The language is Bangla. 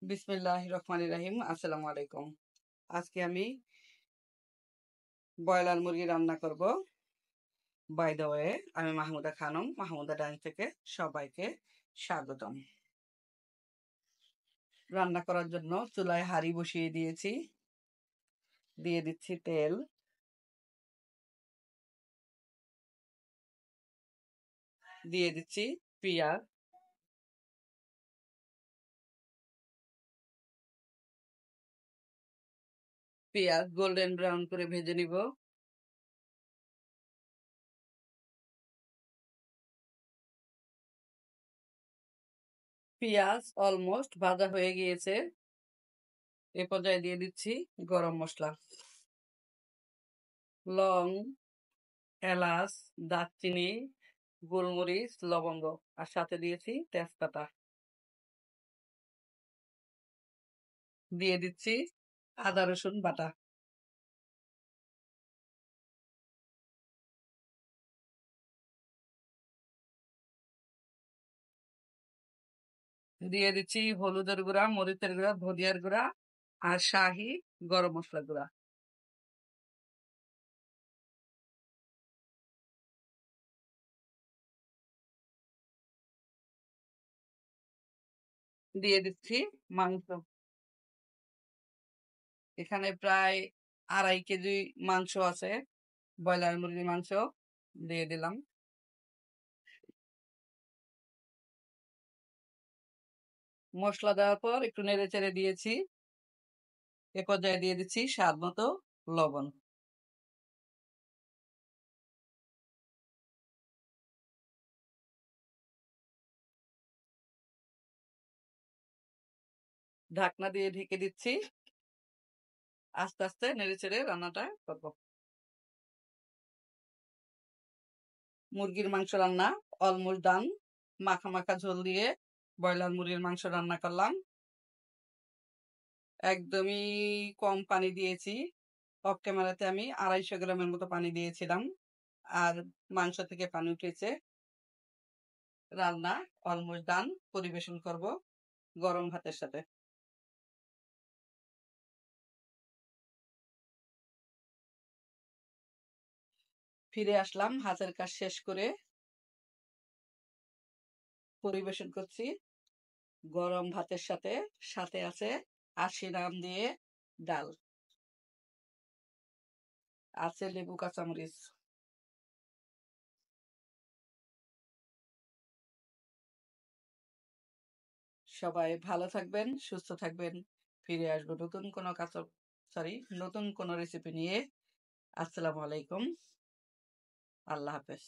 বিসমিল্লাহির রহমানির রহিম। আসসালামু আলাইকুম। আজকে আমি ব্রয়লার মুরগি রান্না করব। বাই দ্য ওয়ে, আমি মাহমুদা খানম, মাহমুদা ডাইন থেকে সবাইকে স্বাগতম। রান্না করার জন্য চুলায় হাঁড়ি বসিয়ে দিয়েছি। দিয়ে দিচ্ছি তেল, দিয়ে দিচ্ছি পেঁয়াজ, গোল্ডেন ব্রাউন করে ভেজে নিব। পেঁয়াজ অলমোস্ট ভাজা হয়ে গিয়েছে। এ পর্যায়ে দিয়ে দিচ্ছি গরম মশলা, লং, এলাচ, দারচিনি, গোলমরিচ, লবঙ্গ, আর সাথে দিয়েছি তেজপাতা। দিয়ে দিচ্ছি আদা রসুন বাটা। দিয়ে দিচ্ছি হলুদের গুঁড়া, মরিচের গুঁড়া, ধনিয়ার গুঁড়া আর শাহি গরম মশলা গুঁড়া। দিয়ে দিচ্ছি মাংস। এখানে প্রায় 2.5 কেজি মাংস আছে, ব্রয়লার মুরগির মাংস। দিয়ে দিলাম। মশলা দেওয়ার পর একটু নেড়ে চেড়ে দিয়েছি। এ পর্যায়ে দিয়ে দিচ্ছি স্বাদ মতো লবণ। ঢাকনা দিয়ে ঢেকে দিচ্ছি। আস্তে আস্তে নেড়ে চেড়ে রান্নাটা করবো। মুরগির মাংস রান্না অলমোস্ট ডান। মাখা মাখা ঝোল দিয়ে ব্রয়লার মুরগির মাংস রান্না করলাম। একদমই কম পানি দিয়েছি। অফ ক্যামেরাতে আমি 250 গ্রামের মতো পানি দিয়েছিলাম, আর মাংস থেকে পানি উঠেছে। রান্না অলমোস্ট ডান। পরিবেশন করব গরম ভাতের সাথে। ফিরে আসলাম হাতের কাজ শেষ করে। পরিবেশন করছি গরম ভাতের সাথে। সাথে আছে 80 গ্রাম দিয়ে ডাল, আছে লেবু কাঁচামরিচ। সবাই ভালো থাকবেন, সুস্থ থাকবেন। ফিরে আসবো নতুন কোনো নতুন কোনো রেসিপি নিয়ে। আসসালামু আলাইকুম। আল্লাহ হাফেজ।